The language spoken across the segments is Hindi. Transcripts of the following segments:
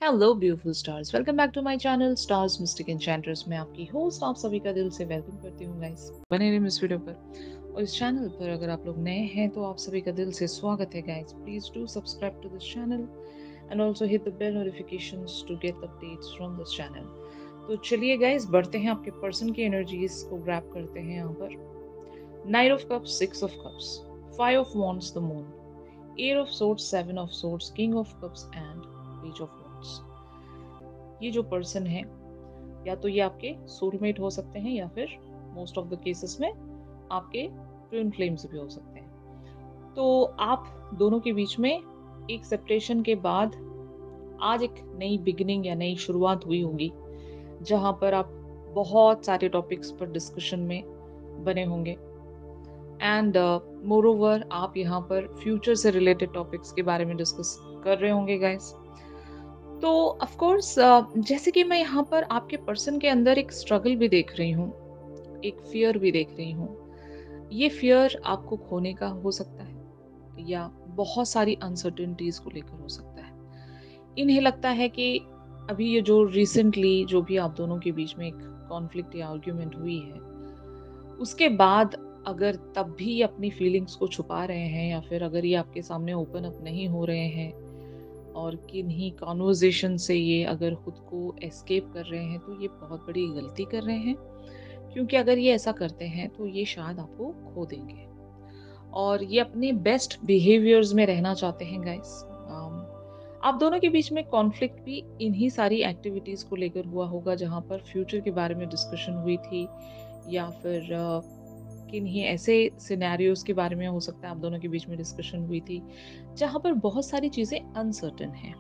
Hello beautiful stars, welcome back to my channel stars mystic enchanters. मैं आपकी होस्ट आप सभी का दिल से वेलकम करती हूँ गाइस, बने रहिए इस वीडियो पर। और इस चैनल पर अगर आप लोग नए हैं तो आप सभी का दिल से स्वागत है guys. Please do subscribe to this channel and also hit the bell notifications to get updates from this channel. तो चलिए गाइस, बढ़ते हैं, आपके पर्सन की एनर्जीज को ग्रैब करते हैं। यहाँ पर knight of cups, six of cups, five of wands the moon, eight of swords, seven of swords, king of cups and page of wands. ये जो पर्सन है, या तो ये आपके सोलमेट हो सकते हैं या फिर मोस्ट ऑफ द केसेस में आपके ट्विन फ्लेम्स भी हो सकते हैं। तो आप दोनों के बीच में एक सेपरेशन के बाद आज एक नई बिगिनिंग या नई शुरुआत हुई होगी, जहां पर आप बहुत सारे टॉपिक्स पर डिस्कशन में बने होंगे एंड मोर ओवर आप यहाँ पर फ्यूचर से रिलेटेड टॉपिक्स के बारे में डिस्कस कर रहे होंगे गाइस। तो ऑफ कोर्स जैसे कि मैं यहाँ पर आपके पर्सन के अंदर एक स्ट्रगल भी देख रही हूँ, एक फियर भी देख रही हूँ। ये फियर आपको खोने का हो सकता है या बहुत सारी अनसर्टेनिटीज को लेकर हो सकता है। इन्हें लगता है कि अभी ये जो रिसेंटली जो भी आप दोनों के बीच में एक कॉन्फ्लिक्ट या आर्ग्यूमेंट हुई है, उसके बाद अगर तब भी अपनी फीलिंग्स को छुपा रहे हैं या फिर अगर ये आपके सामने ओपन अप नहीं हो रहे हैं और किन्हीं कॉन्वर्जेशन से ये अगर खुद को एस्केप कर रहे हैं, तो ये बहुत बड़ी गलती कर रहे हैं। क्योंकि अगर ये ऐसा करते हैं तो ये शायद आपको खो देंगे और ये अपने बेस्ट बिहेवियर्स में रहना चाहते हैं गाइस। आप दोनों के बीच में कॉन्फ्लिक्ट भी इन्हीं सारी एक्टिविटीज को लेकर हुआ होगा, जहां पर फ्यूचर के बारे में डिस्कशन हुई थी या फिर किन्हीं ऐसे सिनेरियोज के बारे में हो सकता है आप दोनों के बीच में डिस्कशन हुई थी जहां पर बहुत सारी चीजें अनसर्टेन हैं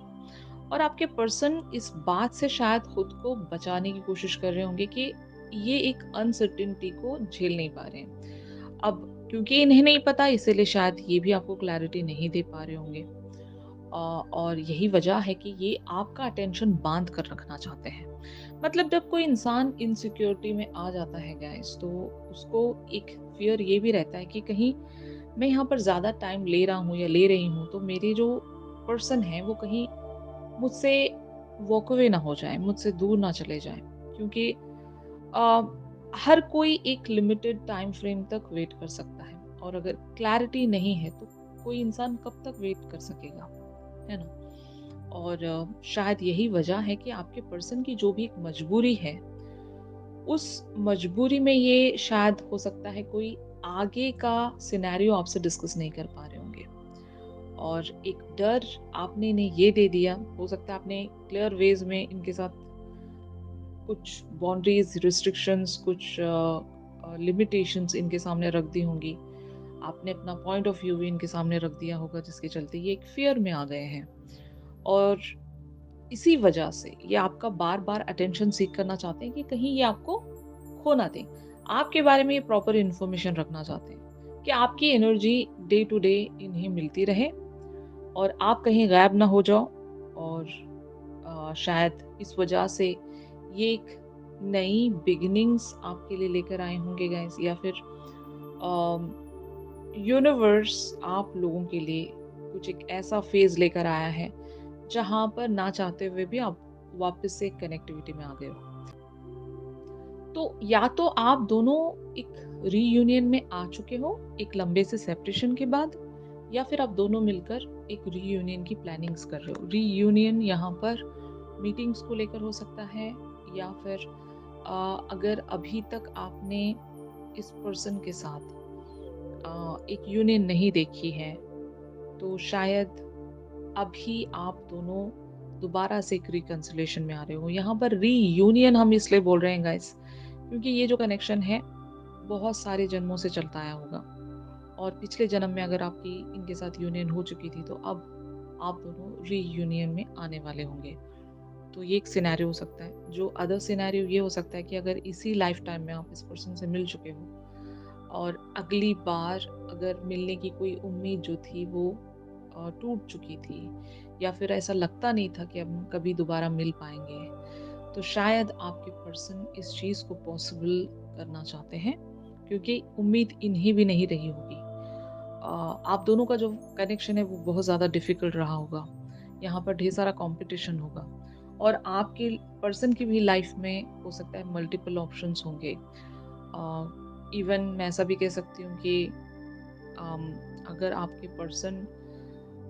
और आपके पर्सन इस बात से शायद खुद को बचाने की कोशिश कर रहे होंगे कि ये एक अनसर्टेनिटी को झेल नहीं पा रहे हैं। अब क्योंकि इन्हें नहीं पता, इसीलिए शायद ये भी आपको क्लैरिटी नहीं दे पा रहे होंगे। और यही वजह है कि ये आपका अटेंशन बांध कर रखना चाहते हैं। मतलब जब कोई इंसान इनसिक्योरिटी में आ जाता है गाइस, तो उसको एक फियर ये भी रहता है कि कहीं मैं यहाँ पर ज्यादा टाइम ले रहा हूँ या ले रही हूँ तो मेरे जो पर्सन है वो कहीं मुझसे वॉक अवे ना हो जाए, मुझसे दूर ना चले जाए। क्योंकि आ, हर कोई एक लिमिटेड टाइम फ्रेम तक वेट कर सकता है और अगर क्लैरिटी नहीं है तो कोई इंसान कब तक वेट कर सकेगा, है ना। और शायद यही वजह है कि आपके पर्सन की जो भी एक मजबूरी है, उस मजबूरी में ये शायद हो सकता है कोई आगे का सिनेरियो आपसे डिस्कस नहीं कर पा रहे होंगे और एक डर आपने इन्हें ये दे दिया। हो सकता है आपने क्लियर वेज में इनके साथ कुछ बाउंड्रीज, रिस्ट्रिक्शंस, कुछ लिमिटेशंस इनके सामने रख दी होंगी। आपने अपना पॉइंट ऑफ व्यू भी इनके सामने रख दिया होगा, जिसके चलते ये एक फियर में आ गए हैं और इसी वजह से ये आपका बार बार अटेंशन सीख करना चाहते हैं कि कहीं ये आपको खो ना दें। आपके बारे में ये प्रॉपर इन्फॉर्मेशन रखना चाहते हैं कि आपकी एनर्जी डे टू डे इन्हें मिलती रहे और आप कहीं गायब ना हो जाओ। और शायद इस वजह से ये एक नई बिगिनिंग्स आपके लिए लेकर आए होंगे गाइस, या फिर यूनिवर्स आप लोगों के लिए कुछ एक ऐसा फेज लेकर आया है जहां पर ना चाहते हुए भी आप वापस से कनेक्टिविटी में आ गए हो। तो या तो आप दोनों एक रीयूनियन में आ चुके हो एक लंबे से सेपरेशन के बाद, या फिर आप दोनों मिलकर एक रीयूनियन की प्लानिंग्स कर रहे हो। रीयूनियन यहाँ पर मीटिंग्स को लेकर हो सकता है, या फिर अगर अभी तक आपने इस पर्सन के साथ एक यूनियन नहीं देखी है तो शायद अभी आप दोनों दोबारा से एक रिकंसिलेशन में आ रहे हो। यहाँ पर रीयूनियन हम इसलिए बोल रहे हैं गाइस, क्योंकि ये जो कनेक्शन है बहुत सारे जन्मों से चलता आया होगा और पिछले जन्म में अगर आपकी इनके साथ यूनियन हो चुकी थी तो अब आप दोनों रीयूनियन में आने वाले होंगे। तो ये एक सिनेरियो हो सकता है। जो अदर सिनेरियो ये हो सकता है कि अगर इसी लाइफ टाइम में आप इस पर्सन से मिल चुके हो और अगली बार अगर मिलने की कोई उम्मीद जो थी वो टूट चुकी थी, या फिर ऐसा लगता नहीं था कि हम कभी दोबारा मिल पाएंगे, तो शायद आपके पर्सन इस चीज़ को पॉसिबल करना चाहते हैं, क्योंकि उम्मीद इन्हीं भी नहीं रही होगी। आप दोनों का जो कनेक्शन है वो बहुत ज़्यादा डिफिकल्ट रहा होगा। यहाँ पर ढेर सारा कंपटीशन होगा और आपके पर्सन की भी लाइफ में हो सकता है मल्टीपल ऑप्शंस होंगे। इवन मैं ऐसा भी कह सकती हूँ कि अम, अगर आपके पर्सन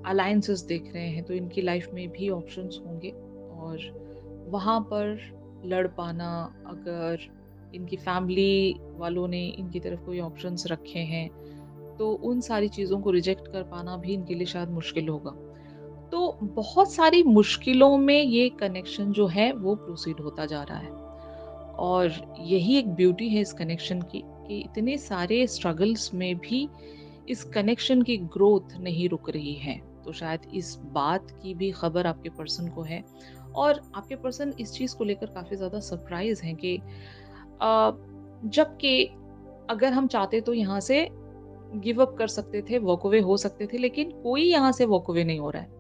अलायंसेस देख रहे हैं तो इनकी लाइफ में भी ऑप्शंस होंगे, और वहाँ पर लड़ पाना, अगर इनकी फैमिली वालों ने इनकी तरफ कोई ऑप्शंस रखे हैं तो उन सारी चीज़ों को रिजेक्ट कर पाना भी इनके लिए शायद मुश्किल होगा। तो बहुत सारी मुश्किलों में ये कनेक्शन जो है वो प्रोसीड होता जा रहा है, और यही एक ब्यूटी है इस कनेक्शन की कि इतने सारे स्ट्रगल्स में भी इस कनेक्शन की ग्रोथ नहीं रुक रही है। तो शायद इस बात की भी खबर आपके पर्सन को है, और आपके पर्सन इस चीज़ को लेकर काफ़ी ज़्यादा सरप्राइज़ हैं कि जबकि अगर हम चाहते तो यहाँ से गिव अप कर सकते थे, वॉक अवे हो सकते थे, लेकिन कोई यहाँ से वॉक अवे नहीं हो रहा है।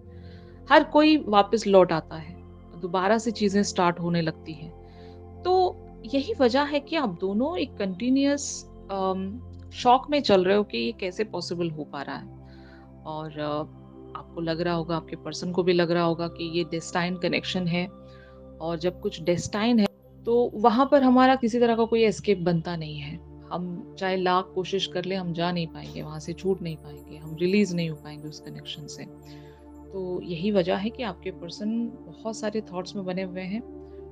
हर कोई वापस लौट आता है, दोबारा से चीज़ें स्टार्ट होने लगती हैं। तो यही वजह है कि आप दोनों एक कंटिन्यूअस शॉक में चल रहे हो कि ये कैसे पॉसिबल हो पा रहा है, और आपको लग रहा होगा, आपके पर्सन को भी लग रहा होगा कि ये डेस्टाइन कनेक्शन है, और जब कुछ डेस्टाइन है तो वहाँ पर हमारा किसी तरह का कोई एस्केप बनता नहीं है। हम चाहे लाख कोशिश कर लें, हम जा नहीं पाएँगे, वहाँ से छूट नहीं पाएँगे, हम रिलीज़ नहीं हो पाएँगे उस कनेक्शन से। तो यही वजह है कि आपके पर्सन बहुत सारे थॉट्स में बने हुए हैं,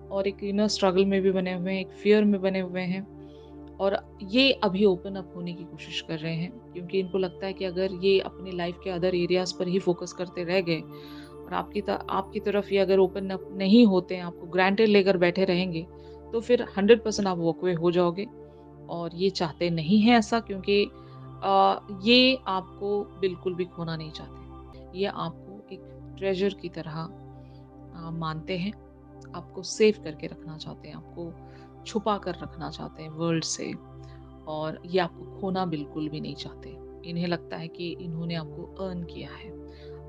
और एक इनर स्ट्रगल में भी बने हुए हैं, एक फ़ियर में बने हुए हैं, और ये अभी ओपन अप होने की कोशिश कर रहे हैं, क्योंकि इनको लगता है कि अगर ये अपनी लाइफ़ के अदर एरियाज़ पर ही फ़ोकस करते रह गए और आपकी तरफ ये अगर ओपन अप नहीं होते हैं, आपको ग्रांटेड लेकर बैठे रहेंगे, तो फिर 100% आप वॉकअवे हो जाओगे, और ये चाहते नहीं हैं ऐसा, क्योंकि ये आपको बिल्कुल भी खोना नहीं चाहते। ये आपको एक ट्रेजर की तरह मानते हैं, आपको सेव करके रखना चाहते हैं, आपको छुपा कर रखना चाहते हैं वर्ल्ड से, और ये आपको खोना बिल्कुल भी नहीं चाहते। इन्हें लगता है कि इन्होंने आपको अर्न किया है,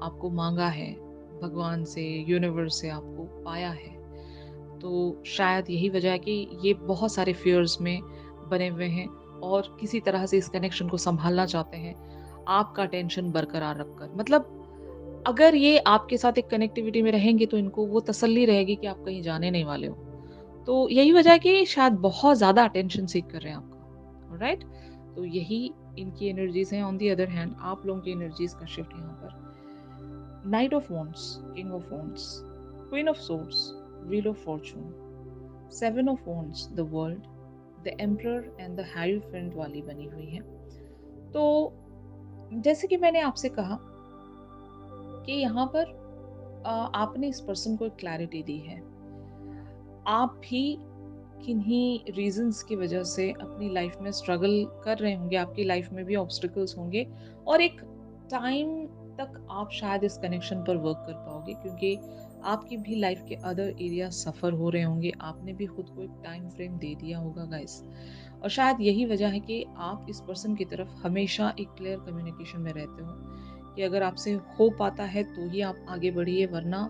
आपको माँगा है, भगवान से, यूनिवर्स से आपको पाया है। तो शायद यही वजह है कि ये बहुत सारे फ़ियर्स में बने हुए हैं, और किसी तरह से इस कनेक्शन को सँभालना चाहते हैं, आपका टेंशन बरकरार रखकर। मतलब अगर ये आपके साथ एक कनेक्टिविटी में रहेंगे तो इनको वो तसल्ली रहेगी कि आप कहीं जाने नहीं वाले हो। तो यही वजह है कि शायद बहुत ज़्यादा अटेंशन सीक कर रहे हैं आपका, ऑलराइट? तो यही इनकी एनर्जीज़ हैं। ऑन द अदर हैंड आप लोगों की एनर्जीज़ का शिफ्ट यहाँ पर, knight of wands, king of wands, queen of swords, wheel of fortune, seven of wands, the world, the emperor and the hierophant वाली बनी हुई है। तो जैसे कि मैंने आपसे कहा कि यहाँ पर आपने इस पर्सन को एक क्लैरिटी दी है। आप भी किन्हीं रीजंस की वजह से अपनी लाइफ में स्ट्रगल कर रहे होंगे, आपकी लाइफ में भी ऑब्स्टिकल्स होंगे, और एक टाइम तक आप शायद इस कनेक्शन पर वर्क कर पाओगे, क्योंकि आपकी भी लाइफ के अदर एरिया सफ़र हो रहे होंगे। आपने भी खुद को एक टाइम फ्रेम दे दिया होगा गाइस, और शायद यही वजह है कि आप इस पर्सन की तरफ हमेशा एक क्लियर कम्युनिकेशन में रहते हो कि अगर आपसे हो पाता है तो ही आप आगे बढ़िए, वरना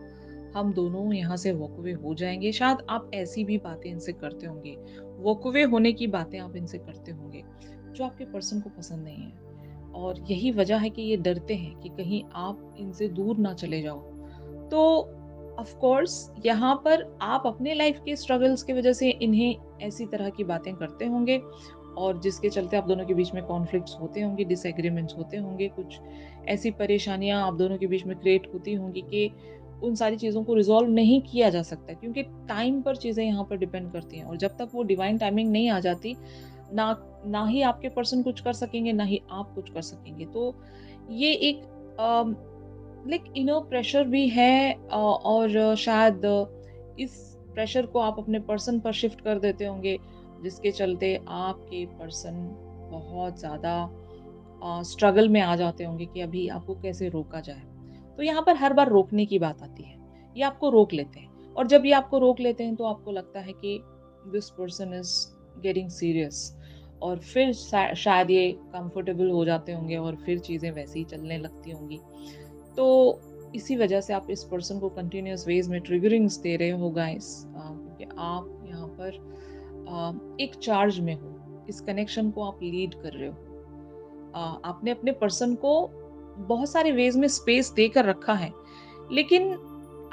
हम दोनों यहाँ से वॉकअवे हो जाएँगे। शायद आप ऐसी भी बातें इनसे करते होंगे, वॉकअवे होने की बातें आप इनसे करते होंगे, जो आपके पर्सन को पसंद नहीं है। और यही वजह है कि ये डरते हैं कि कहीं आप इनसे दूर ना चले जाओ। तो ऑफ कोर्स यहाँ पर आप अपने लाइफ के स्ट्रगल्स की वजह से इन्हें ऐसी तरह की बातें करते होंगे, और जिसके चलते आप दोनों के बीच में कॉन्फ्लिक्ट्स होते होंगे, डिसएग्रीमेंट्स होते होंगे, कुछ ऐसी परेशानियाँ आप दोनों के बीच में क्रिएट होती होंगी कि उन सारी चीज़ों को रिज़ॉल्व नहीं किया जा सकता, क्योंकि टाइम पर चीज़ें यहाँ पर डिपेंड करती हैं, और जब तक वो डिवाइन टाइमिंग नहीं आ जाती, ना ना ही आपके पर्सन कुछ कर सकेंगे, ना ही आप कुछ कर सकेंगे। तो ये एक लाइक इनर प्रेशर भी है, और शायद इस प्रेशर को आप अपने पर्सन पर शिफ्ट कर देते होंगे, जिसके चलते आपके पर्सन बहुत ज़्यादा स्ट्रगल में आ जाते होंगे कि अभी आपको कैसे रोका जाए। तो यहाँ पर हर बार रोकने की बात आती है, ये आपको रोक लेते हैं, और जब ये आपको रोक लेते हैं तो आपको लगता है कि this person is getting serious, और फिर शायद ये कंफर्टेबल हो जाते होंगे, और फिर चीज़ें वैसे ही चलने लगती होंगी। तो इसी वजह से आप इस पर्सन को कंटिन्यूअस वेज में ट्रिगरिंग्स दे रहे हो गाइस, क्योंकि आप यहाँ पर एक चार्ज में हो, इस कनेक्शन को आप लीड कर रहे हो। आपने अपने पर्सन को बहुत सारे वेज में स्पेस देकर रखा है, लेकिन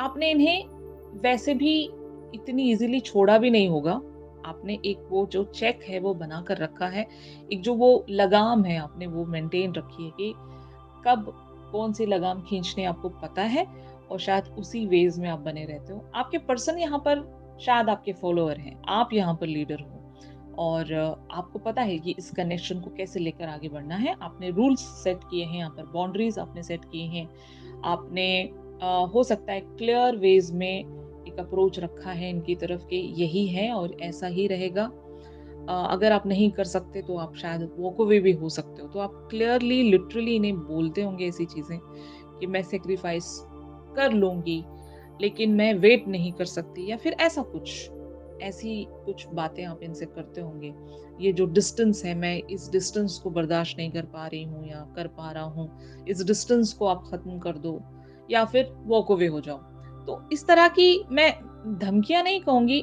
आपने इन्हें वैसे भी इतनी इजीली छोड़ा भी नहीं होगा। आपने एक वो जो चेक है वो बना कर रखा है, एक जो वो लगाम है आपने वो मेंटेन रखी है कि कब कौन-सी लगाम खींचनी आपको पता है और शायद उसी वेज़ में आप बने रहते हो। आपके पर्सन यहाँ पर शायद आपके फॉलोअर हैं, आप यहाँ पर लीडर हो और आपको पता है कि इस कनेक्शन को कैसे लेकर आगे बढ़ना है। आपने रूल्स सेट किए हैं यहाँ पर, बाउंड्रीज़ आपने सेट किए हैं। आपने हो सकता है क्लियर वेज़ में एक अप्रोच रखा है इनकी तरफ कि यही है और ऐसा ही रहेगा। अगर आप नहीं कर सकते तो आप शायद वॉक अवे भी हो सकते हो। तो आप क्लियरली लिटरली इन्हें बोलते होंगे ऐसी चीज़ें कि मैं सैक्रिफाइस कर लूँगी, लेकिन मैं वेट नहीं कर सकती या फिर ऐसा कुछ। ऐसी कुछ बातें आप इनसे करते होंगे। ये जो डिस्टेंस है, मैं इस डिस्टेंस को बर्दाश्त नहीं कर पा रही हूँ या कर पा रहा हूँ। इस डिस्टेंस को आप खत्म कर दो या फिर वॉक अवे हो जाओ। तो इस तरह की मैं धमकियाँ नहीं कहूँगी,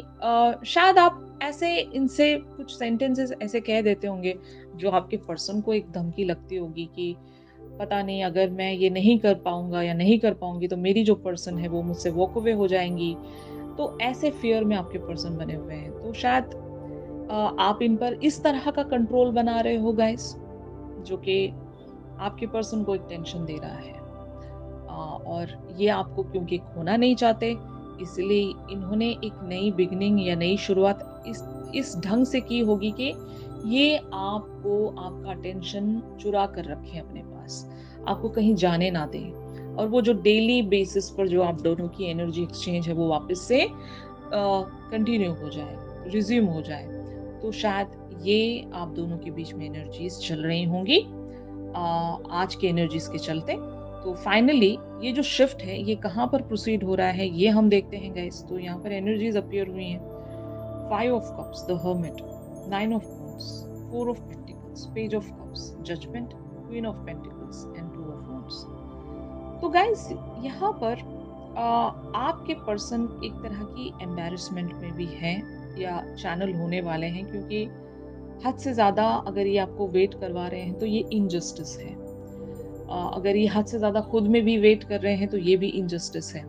शायद आप ऐसे इनसे कुछ सेंटेंसेस ऐसे कह देते होंगे जो आपके पर्सन को एक धमकी लगती होगी कि पता नहीं अगर मैं ये नहीं कर पाऊँगा या नहीं कर पाऊँगी तो मेरी जो पर्सन है वो मुझसे वॉक अवे हो जाएँगी। तो ऐसे फ़ियर में आपके पर्सन बने हुए हैं। तो शायद आप इन पर इस तरह का कंट्रोल बना रहे हो गाइस, जो कि आपके पर्सन को एक टेंशन दे रहा है। और ये आपको क्योंकि खोना नहीं चाहते, इसलिए इन्होंने एक नई बिगिनिंग या नई शुरुआत इस ढंग से की होगी कि ये आपको आपका अटेंशन चुरा कर रखें अपने पास, आपको कहीं जाने ना दें और वो जो डेली बेसिस पर जो आप दोनों की एनर्जी एक्सचेंज है वो वापस से कंटिन्यू हो जाए, रिज्यूम हो जाए। तो शायद ये आप दोनों के बीच में एनर्जीज चल रही होंगी आज के एनर्जीज के चलते। तो फाइनली ये जो शिफ्ट है ये कहाँ पर प्रोसीड हो रहा है ये हम देखते हैं गाइस। तो यहाँ पर एनर्जीज अपीयर हुई हैं। 5 of cups, the hermit, 9 of wands, 4 of pentacles, page of cups, judgment, queen of pentacles and 2 of wands। तो गाइस यहाँ पर आपके पर्सन एक तरह की एम्बैरेसमेंट में भी हैं या चैनल होने वाले हैं, क्योंकि हद से ज़्यादा अगर ये आपको वेट करवा रहे हैं तो ये इनजस्टिस है। अगर ये हद से ज़्यादा खुद में भी वेट कर रहे हैं तो ये भी इनजस्टिस है,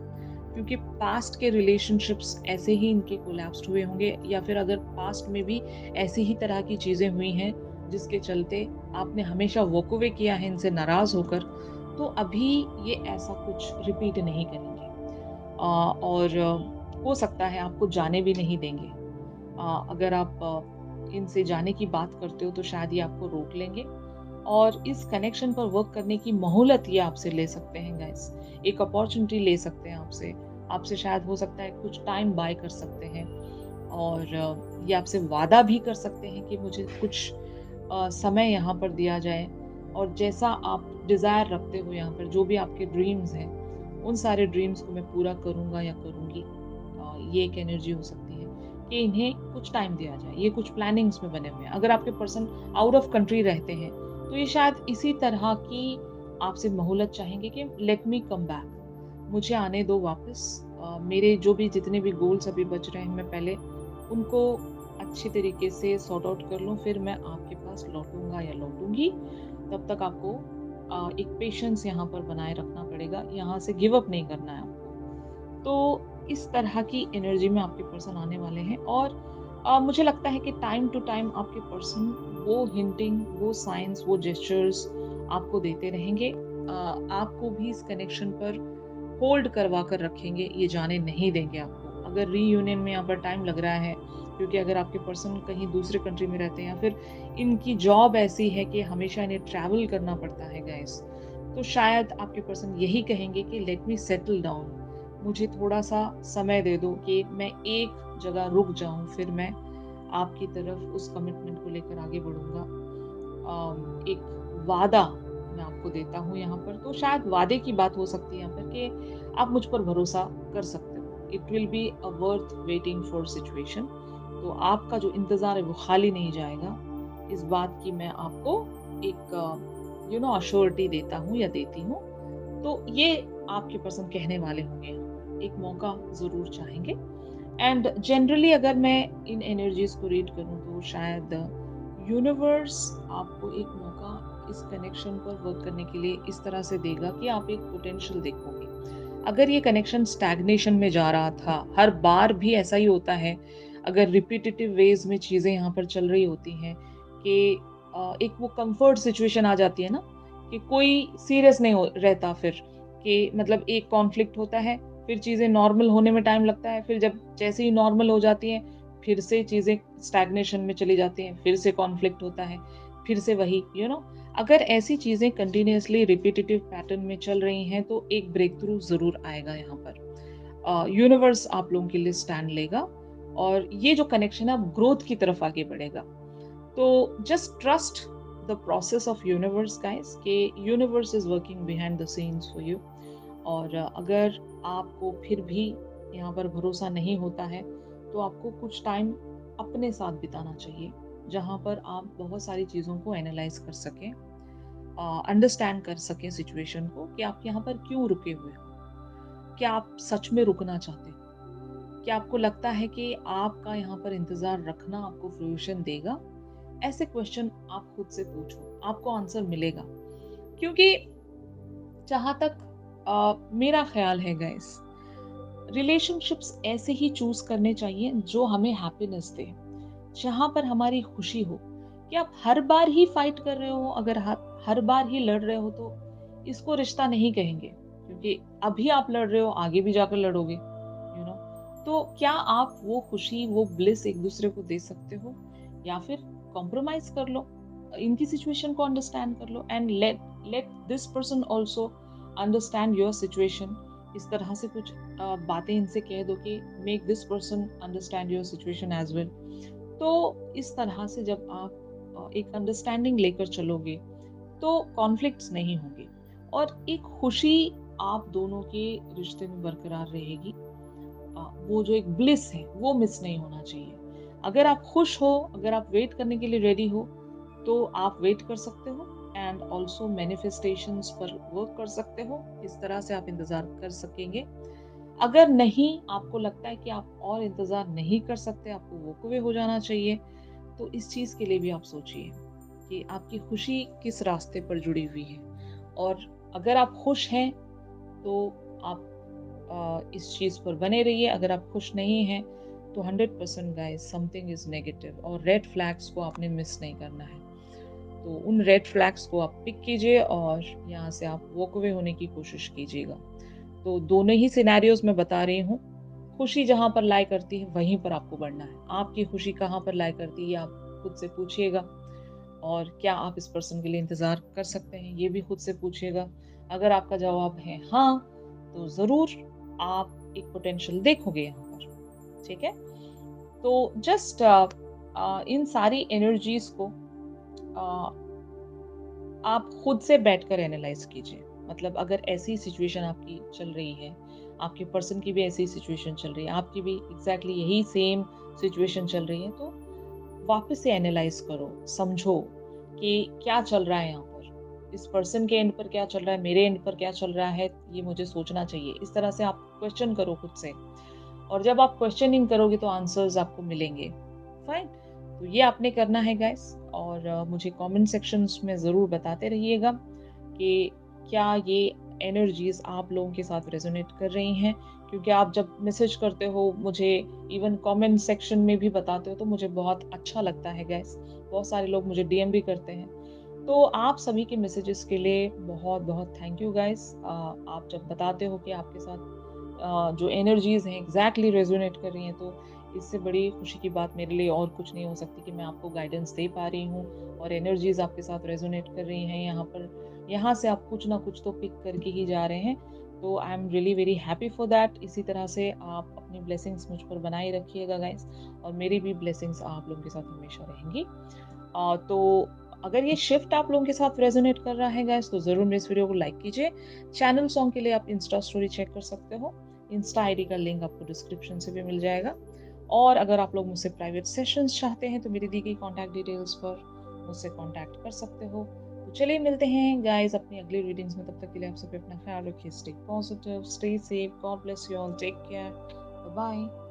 क्योंकि पास्ट के रिलेशनशिप्स ऐसे ही इनके कोलैप्स्ड हुए होंगे या फिर अगर पास्ट में भी ऐसी ही तरह की चीज़ें हुई हैं जिसके चलते आपने हमेशा वॉक अवे किया है इनसे नाराज़ होकर, तो अभी ये ऐसा कुछ रिपीट नहीं करेंगे। और हो सकता है आपको जाने भी नहीं देंगे। अगर आप इनसे जाने की बात करते हो तो शायद ये आपको रोक लेंगे और इस कनेक्शन पर वर्क करने की मोहलत ये आपसे ले सकते हैं गाइस। एक अपॉर्चुनिटी ले सकते हैं आपसे। आपसे शायद हो सकता है कुछ टाइम बाय कर सकते हैं और ये आपसे वादा भी कर सकते हैं कि मुझे कुछ समय यहाँ पर दिया जाए और जैसा आप डिज़ायर रखते हो यहाँ पर, जो भी आपके ड्रीम्स हैं, उन सारे ड्रीम्स को मैं पूरा करूँगा या करूँगी। ये एक एनर्जी हो सकती है कि इन्हें कुछ टाइम दिया जाए। ये कुछ प्लानिंग्स में बने हुए हैं। अगर आपके पर्सन आउट ऑफ कंट्री रहते हैं तो ये शायद इसी तरह की आपसे मोहलत चाहेंगे कि लेट मी कम बैक, मुझे आने दो वापस। मेरे जो भी जितने भी गोल्स अभी बच रहे हैं मैं पहले उनको अच्छे तरीके से सॉर्ट आउट कर लूँ, फिर मैं आपके पास लौटूंगा या लौटूंगी। तब तक आपको एक पेशेंस यहाँ पर बनाए रखना पड़ेगा, यहाँ से गिव अप नहीं करना है आपको। तो इस तरह की एनर्जी में आपके पर्सन आने वाले हैं और मुझे लगता है कि टाइम टू टाइम आपके पर्सन वो हिंटिंग, वो साइंस, वो जेस्चर्स आपको देते रहेंगे। आपको भी इस कनेक्शन पर होल्ड करवा कर रखेंगे, ये जाने नहीं देंगे आपको। अगर रीयूनियन में यहाँ पर टाइम लग रहा है, क्योंकि अगर आपके पर्सन कहीं दूसरे कंट्री में रहते हैं या फिर इनकी जॉब ऐसी है कि हमेशा इन्हें ट्रैवल करना पड़ता है गाइस, तो शायद आपके पर्सन यही कहेंगे कि लेट मी सेटल डाउन, मुझे थोड़ा सा समय दे दो कि मैं एक जगह रुक जाऊं, फिर मैं आपकी तरफ उस कमिटमेंट को लेकर आगे बढ़ूंगा। एक वादा मैं आपको देता हूँ यहाँ पर। तो शायद वादे की बात हो सकती है यहाँ पर कि आप मुझ पर भरोसा कर सकते हो। It will be a worth waiting for situation. तो आपका जो इंतजार है वो खाली नहीं जाएगा, इस बात की मैं आपको एक अश्योरिटी देता हूँ या देती हूँ। तो ये आपके पर्सन कहने वाले होंगे, एक मौका जरूर चाहेंगे। एंड जनरली अगर मैं इन एनर्जीज को रीड करूं तो शायद यूनिवर्स आपको एक मौका इस कनेक्शन पर वर्क करने के लिए इस तरह से देगा कि आप एक पोटेंशियल देखोगे। अगर ये कनेक्शन स्टैग्नेशन में जा रहा था, हर बार भी ऐसा ही होता है, अगर रिपीटेटिव वेज में चीज़ें यहाँ पर चल रही होती हैं कि एक वो कंफर्ट सिचुएशन आ जाती है ना, कि कोई सीरियस नहीं हो रहता फिर, कि मतलब एक कॉन्फ्लिक्ट होता है, फिर चीज़ें नॉर्मल होने में टाइम लगता है, फिर जब जैसे ही नॉर्मल हो जाती हैं, फिर से चीज़ें स्टैग्नेशन में चली जाती हैं, फिर से कॉन्फ्लिक्ट होता है, फिर से वही अगर ऐसी चीज़ें कंटिन्यूअसली रिपीटेटिव पैटर्न में चल रही हैं, तो एक ब्रेक थ्रू ज़रूर आएगा यहाँ पर। यूनिवर्स आप लोगों के लिए स्टैंड लेगा और ये जो कनेक्शन है अब ग्रोथ की तरफ आगे बढ़ेगा। तो just trust the process of universe guys, कि universe is working behind the scenes for you. और अगर आपको फिर भी यहाँ पर भरोसा नहीं होता है, तो आपको कुछ टाइम अपने साथ बिताना चाहिए, जहाँ पर आप बहुत सारी चीज़ों को एनालाइज कर सकें, अंडरस्टैंड कर सकें सिचुएशन को, कि आप यहाँ पर क्यों रुके हुए हो, क्या आप सच में रुकना चाहते हो, क्या आपको लगता है कि आपका यहाँ पर इंतजार रखना आपको फ्रूशन देगा। ऐसे क्वेश्चन आप खुद से पूछो, आपको आंसर मिलेगा। क्योंकि जहां तक मेरा ख्याल है गाइस, रिलेशनशिप्स ऐसे ही चूज करने चाहिए जो हमें हैप्पीनेस दे, जहां पर हमारी खुशी हो। कि आप हर बार ही फाइट कर रहे हो, अगर हर बार ही लड़ रहे हो, तो इसको रिश्ता नहीं कहेंगे, क्योंकि अभी आप लड़ रहे हो, आगे भी जाकर लड़ोगे। तो क्या आप वो खुशी, वो ब्लिस एक दूसरे को दे सकते हो, या फिर कॉम्प्रोमाइज कर लो, इनकी सिचुएशन को अंडरस्टैंड कर लो, and let this person also understand your situation. इस तरह से कुछ बातें इनसे कह दो कि make this person understand your situation as well. तो इस तरह से जब आप एक अंडरस्टैंडिंग लेकर चलोगे, तो कॉन्फ्लिक्ट्स नहीं होंगे और एक खुशी आप दोनों के रिश्ते में बरकरार रहेगी। वो जो एक ब्लिस है वो मिस नहीं होना चाहिए। अगर आप खुश हो, अगर आप वेट करने के लिए रेडी हो, तो आप वेट कर सकते हो, एंड ऑल्सो मैनिफेस्टेशंस पर वर्क कर सकते हो। इस तरह से आप इंतजार कर सकेंगे। अगर नहीं, आपको लगता है कि आप और इंतजार नहीं कर सकते, आपको वॉक अवे हो जाना चाहिए, तो इस चीज के लिए भी आप सोचिए कि आपकी खुशी किस रास्ते पर जुड़ी हुई है। और अगर आप खुश हैं, तो आप इस चीज पर बने रहिए। अगर आप खुश नहीं हैं, तो 100% गाइस समथिंग इज नेगेटिव, और रेड फ्लैग्स को आपने मिस नहीं करना है। तो उन रेड फ्लैग्स को आप पिक कीजिए और यहाँ से आप वॉक अवे होने की कोशिश कीजिएगा। तो दोनों ही सिनेरियोज में बता रही हूँ, खुशी जहाँ पर लाई करती है वहीं पर आपको बढ़ना है। आपकी खुशी कहाँ पर लाई करती है, आप खुद से पूछिएगा। और क्या आप इस पर्सन के लिए इंतजार कर सकते हैं, ये भी खुद से पूछिएगा। अगर आपका जवाब है हाँ, तो जरूर आप एक पोटेंशियल देखोगे यहाँ पर। ठीक है, तो जस्ट इन सारी एनर्जीज को आप खुद से बैठकर एनालाइज कीजिए। मतलब अगर ऐसी सिचुएशन आपकी चल रही है, आपके पर्सन की भी ऐसी सिचुएशन चल रही है, आपकी भी एग्जैक्टली यही सेम सिचुएशन चल रही है, तो वापस से एनालाइज करो, समझो कि क्या चल रहा है यहाँ पर, इस पर्सन के एंड पर क्या चल रहा है, मेरे एंड पर क्या चल रहा है, ये मुझे सोचना चाहिए। इस तरह से आप क्वेश्चन करो खुद से, और जब आप क्वेश्चनिंग करोगे तो आंसर्स आपको मिलेंगे। फाइन, तो ये आपने करना है गाइस। और मुझे कमेंट सेक्शंस में ज़रूर बताते रहिएगा कि क्या ये एनर्जीज आप लोगों के साथ रेजोनेट कर रही हैं। क्योंकि आप जब मैसेज करते हो मुझे, इवन कमेंट सेक्शन में भी बताते हो, तो मुझे बहुत अच्छा लगता है गाइस। बहुत सारे लोग मुझे डीएम भी करते हैं। तो आप सभी के मैसेजेस के लिए बहुत बहुत थैंक यू गाइस। आप जब बताते हो कि आपके साथ जो एनर्जीज हैं एग्जैक्टली रेजोनेट कर रही हैं, तो इससे बड़ी खुशी की बात मेरे लिए और कुछ नहीं हो सकती कि मैं आपको गाइडेंस दे पा रही हूँ और एनर्जीज आपके साथ रेजोनेट कर रही हैं यहाँ पर। यहाँ से आप कुछ ना कुछ तो पिक करके ही जा रहे हैं। तो I am really very happy for that. इसी तरह से आप अपनी ब्लेसिंग्स मुझ पर बनाए रखिएगा गाइस, और मेरी भी ब्लेसिंग्स आप लोगों के साथ हमेशा रहेंगी। तो अगर ये शिफ्ट आप लोगों के साथ रेजोनेट कर रहा है गाइस, तो जरूर मेरे इस वीडियो को लाइक कीजिए। चैनल सॉन्ग के लिए आप इंस्टा स्टोरी चेक कर सकते हो। इंस्टा आईडी का लिंक आपको डिस्क्रिप्शन से भी मिल जाएगा। और अगर आप लोग मुझसे प्राइवेट सेशंस चाहते हैं, तो मेरी दी गई कॉन्टैक्ट डिटेल्स पर मुझसे कॉन्टैक्ट कर सकते हो। तो चलिए मिलते हैं गाइस अपनी अगली रीडिंग्स में। तब तक के लिए आप सभी अपना ख्याल रखिए। Stay positive, stay safe, god bless you all, take care, bye bye.